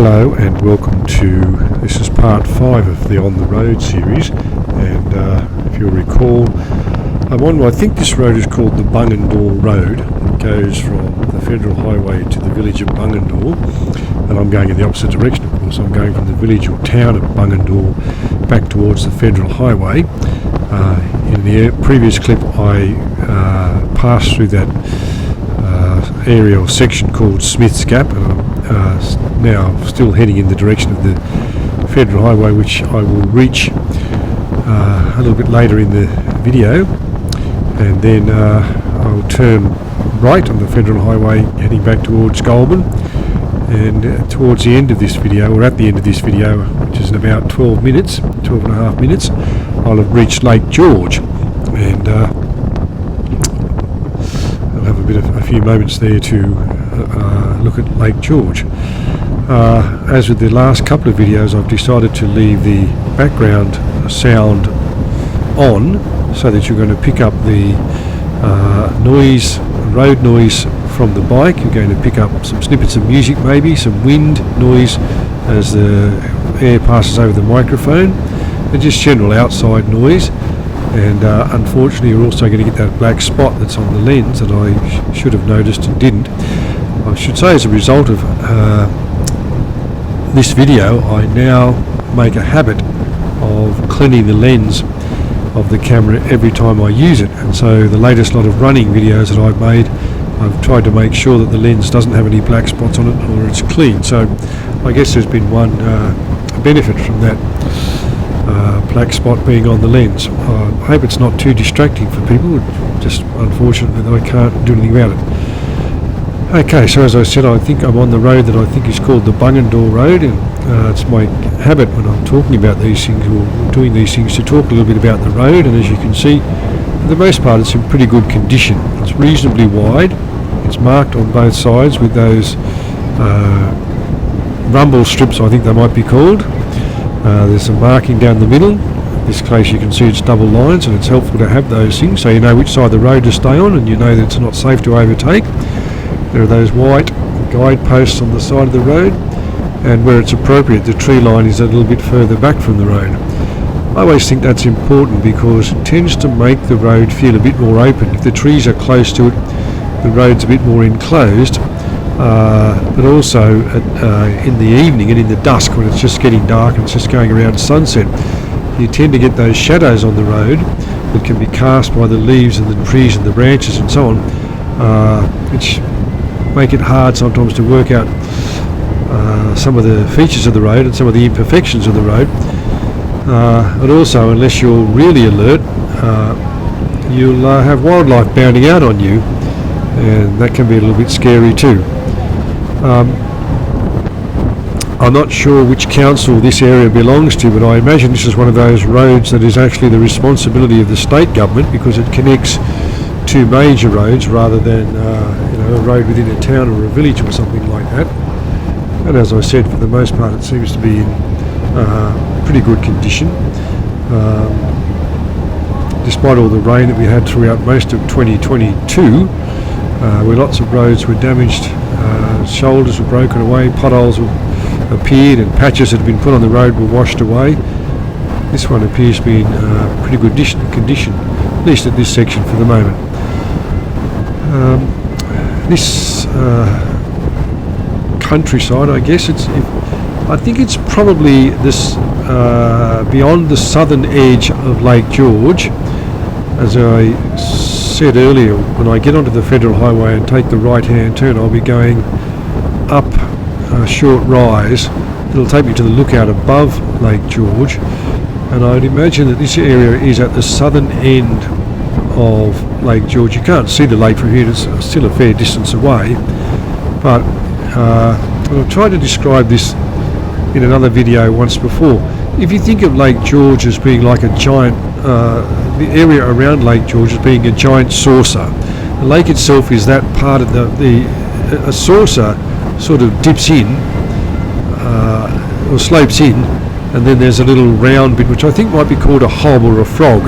Hello and welcome to, this is part 5 of the On the Road series, and if you'll recall, I think this road is called the Bungendore Road. It goes from the Federal Highway to the village of Bungendore, and I'm going in the opposite direction, of course. I'm going from the village or town of Bungendore back towards the Federal Highway. In the previous clip I passed through that area or section called Smith's Gap, and I'm now still heading in the direction of the Federal Highway, which I will reach a little bit later in the video, and then I'll turn right on the Federal Highway heading back towards Goulburn, and towards the end of this video, or at the end of this video, which is in about 12 and a half minutes, I'll have reached Lake George, and I'll have a few moments there to look at Lake George. As with the last couple of videos, I've decided to leave the background sound on so that you're going to pick up the road noise from the bike. You're going to pick up some snippets of music, maybe some wind noise as the air passes over the microphone, and just general outside noise. And unfortunately you're also going to get that black spot that's on the lens that I should have noticed and didn't. I should say, as a result of this video, I now make a habit of cleaning the lens of the camera every time I use it, and so the latest lot of running videos that I've made, I've tried to make sure that the lens doesn't have any black spots on it, or it's clean. So I guess there's been one benefit from that black spot being on the lens. I hope it's not too distracting for people. It's just unfortunate that I can't do anything about it. Okay, so as I said, I think I'm on the road that I think is called the Bungendore Road, and it's my habit when I'm talking about these things or doing these things to talk a little bit about the road, and as you can see, for the most part it's in pretty good condition. It's reasonably wide, it's marked on both sides with those rumble strips, I think they might be called. There's some marking down the middle. In this case you can see it's double lines, and it's helpful to have those things so you know which side of the road to stay on, and you know that it's not safe to overtake. There are those white guideposts on the side of the road, and where it's appropriate the tree line is a little bit further back from the road. I always think that's important because it tends to make the road feel a bit more open. If the trees are close to it, the road's a bit more enclosed, but also in the evening and in the dusk when it's just getting dark and it's just going around sunset, you tend to get those shadows on the road that can be cast by the leaves and the trees and the branches and so on, which make it hard sometimes to work out some of the features of the road and some of the imperfections of the road. But also, unless you're really alert, you'll have wildlife bounding out on you, and that can be a little bit scary too. I'm not sure which council this area belongs to, but I imagine this is one of those roads that is actually the responsibility of the state government, because it connects two major roads rather than a road within a town or a village or something like that. And as I said, for the most part it seems to be in pretty good condition, despite all the rain that we had throughout most of 2022, where lots of roads were damaged, shoulders were broken away, potholes appeared, and patches that had been put on the road were washed away. This one appears to be in pretty good condition, at least at this section for the moment. This countryside, I guess I think it's probably this beyond the southern edge of Lake George. As I said earlier, when I get onto the Federal Highway and take the right-hand turn, I'll be going up a short rise. It'll take me to the lookout above Lake George, and I'd imagine that this area is at the southern end of Lake George. You can't see the lake from here, it's still a fair distance away, but I've tried to describe this in another video once before. If you think of Lake George as being like a giant, the area around Lake George as being a giant saucer, the lake itself is that part of a saucer sort of dips in or slopes in, and then there's a little round bit which I think might be called a hob or a frog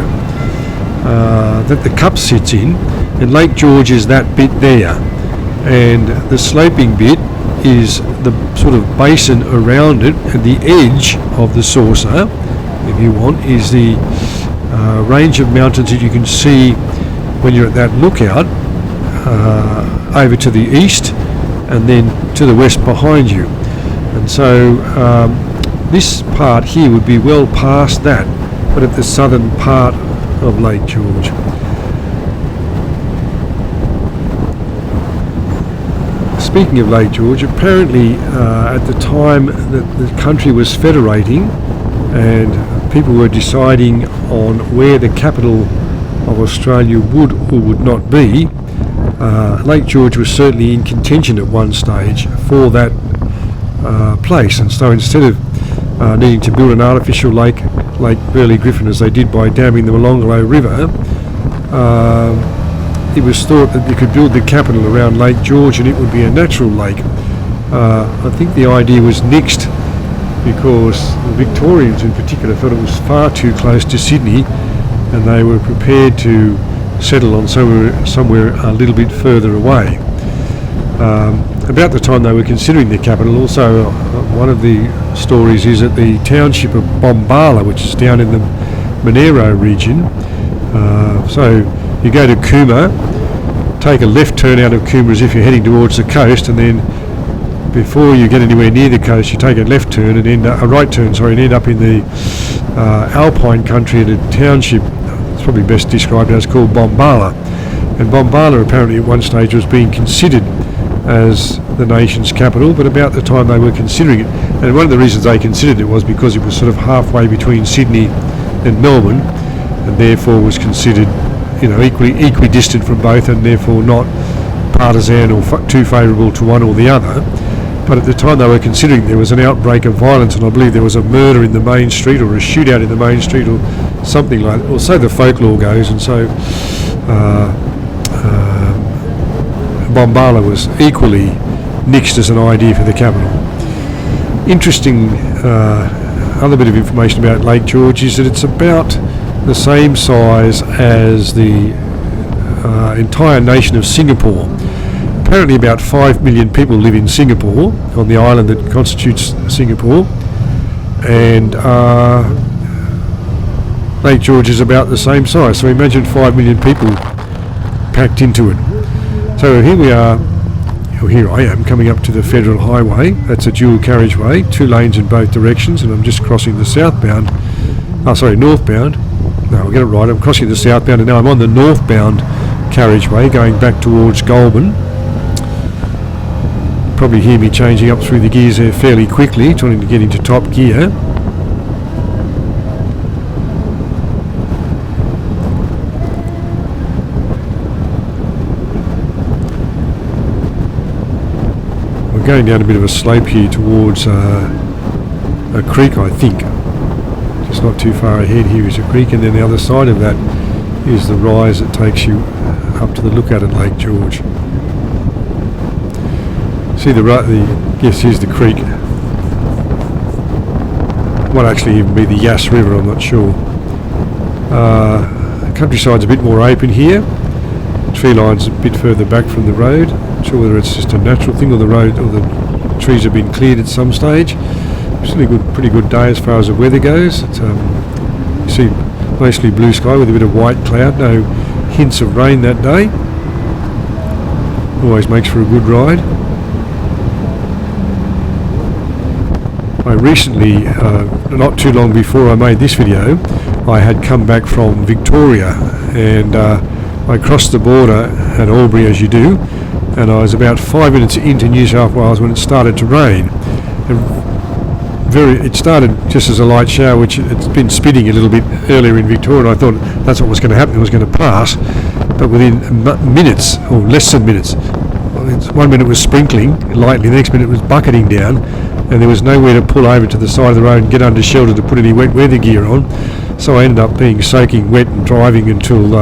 that the cup sits in, and Lake George is that bit there, and the sloping bit is the sort of basin around it, and the edge of the saucer, if you want, is the range of mountains that you can see when you're at that lookout over to the east and then to the west behind you. And so this part here would be well past that, but at the southern part of Lake George. Speaking of Lake George, apparently at the time that the country was federating and people were deciding on where the capital of Australia would or would not be, Lake George was certainly in contention at one stage for that place. And so instead of needing to build an artificial lake, Lake Burley Griffin, as they did by damming the Molonglo River, it was thought that you could build the capital around Lake George and it would be a natural lake. I think the idea was nixed because the Victorians in particular felt it was far too close to Sydney, and they were prepared to settle on somewhere a little bit further away. About the time they were considering the capital, also one of the stories is that the township of Bombala, which is down in the Monero region, so you go to Cooma, take a left turn out of Cooma as if you're heading towards the coast, and then before you get anywhere near the coast you take a left turn and end up, a right turn, sorry, and end up in the alpine country at a township, it's probably best described as, called Bombala. And Bombala apparently at one stage was being considered as the nation's capital, but about the time they were considering it, and one of the reasons they considered it was because it was sort of halfway between Sydney and Melbourne, and therefore was considered, you know, equidistant from both, and therefore not partisan or too favourable to one or the other. But at the time they were considering, there was an outbreak of violence, and I believe there was a murder in the main street or a shootout in the main street or something like that, or so the folklore goes, and so Bombala was equally nixed as an idea for the capital. Interesting other bit of information about Lake George is that it's about the same size as the entire nation of Singapore. Apparently about 5 million people live in Singapore, on the island that constitutes Singapore, and Lake George is about the same size. So imagine 5 million people packed into it. So here we are, or here I am, coming up to the Federal Highway. That's a dual carriageway, 2 lanes in both directions, and I'm just crossing the northbound. No, I'll get it right. I'm crossing the southbound, and now I'm on the northbound carriageway going back towards Goulburn. Probably hear me changing up through the gears there fairly quickly, trying to get into top gear. We're going down a bit of a slope here towards a creek, I think. Just not too far ahead here is a creek, and then the other side of that is the rise that takes you up to the lookout at Lake George. See yes, here's the creek. Might actually even be the Yass River, I'm not sure. The countryside's a bit more open here. The tree line's a bit further back from the road. Not sure whether it's just a natural thing or the road or the trees have been cleared at some stage. Still a pretty good day as far as the weather goes. It's, you see mostly blue sky with a bit of white cloud, no hints of rain that day. Always makes for a good ride. I recently, not too long before I made this video, I had come back from Victoria, and I crossed the border at Albury, as you do, and I was about 5 minutes into New South Wales when it started to rain. It started just as a light shower, which it's been spitting a little bit earlier in Victoria, and I thought that's what was going to happen, it was going to pass, but within minutes, or less than minutes, 1 minute was sprinkling lightly, the next minute was bucketing down, and there was nowhere to pull over to the side of the road and get under shelter to put any wet weather gear on, so I ended up being soaking wet and driving until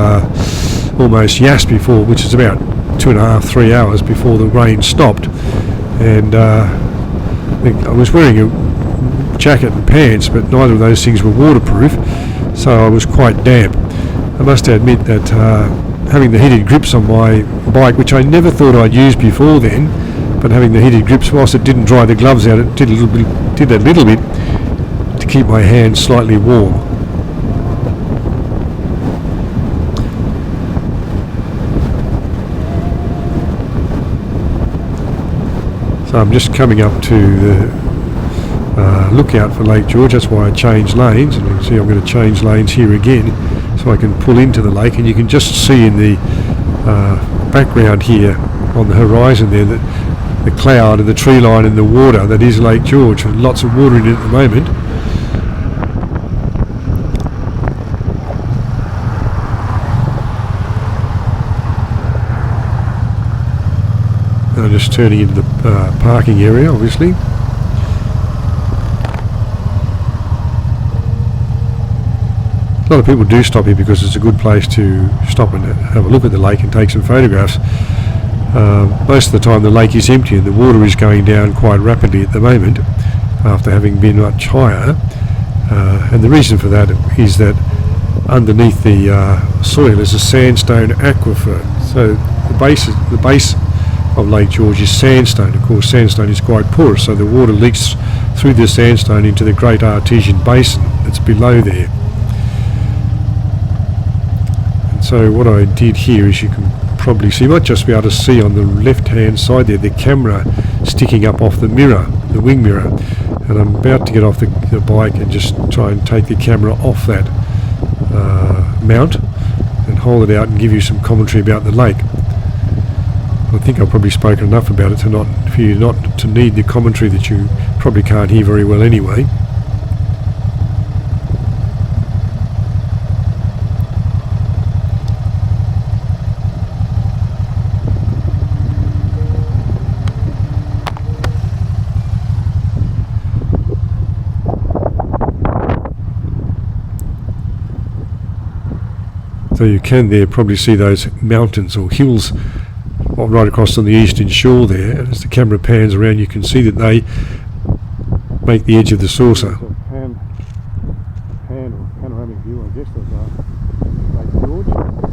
almost Yass before, which is about 2.5-3 hours before the rain stopped. And I was wearing a jacket and pants, but neither of those things were waterproof, so I was quite damp. I must admit that having the heated grips on my bike, which I never thought I'd use before then, but having the heated grips, whilst it didn't dry the gloves out, it did a little bit to keep my hands slightly warm. So I'm just coming up to the lookout for Lake George. That's why I changed lanes, and you can see I'm going to change lanes here again so I can pull into the lake, and you can just see in the background here on the horizon there that the cloud and the tree line and the water that is Lake George, and lots of water in it at the moment. And I'm just turning into the parking area, obviously. A lot of people do stop here because it's a good place to stop and have a look at the lake and take some photographs. Most of the time the lake is empty and the water is going down quite rapidly at the moment after having been much higher. And the reason for that is that underneath the soil is a sandstone aquifer. So the base of Lake George is sandstone. Of course, sandstone is quite porous, so the water leaks through the sandstone into the Great Artesian Basin that's below there. So what I did here is, you can probably see, you might just be able to see on the left hand side there, the camera sticking up off the mirror, the wing mirror, and I'm about to get off the bike and just try and take the camera off that mount and hold it out and give you some commentary about the lake. I think I've probably spoken enough about it for you not to need the commentary that you probably can't hear very well anyway. So you can there probably see those mountains or hills right across on the eastern shore there, and as the camera pans around you can see that they make the edge of the saucer. It's a pan or panoramic view, I guess, of Lake George.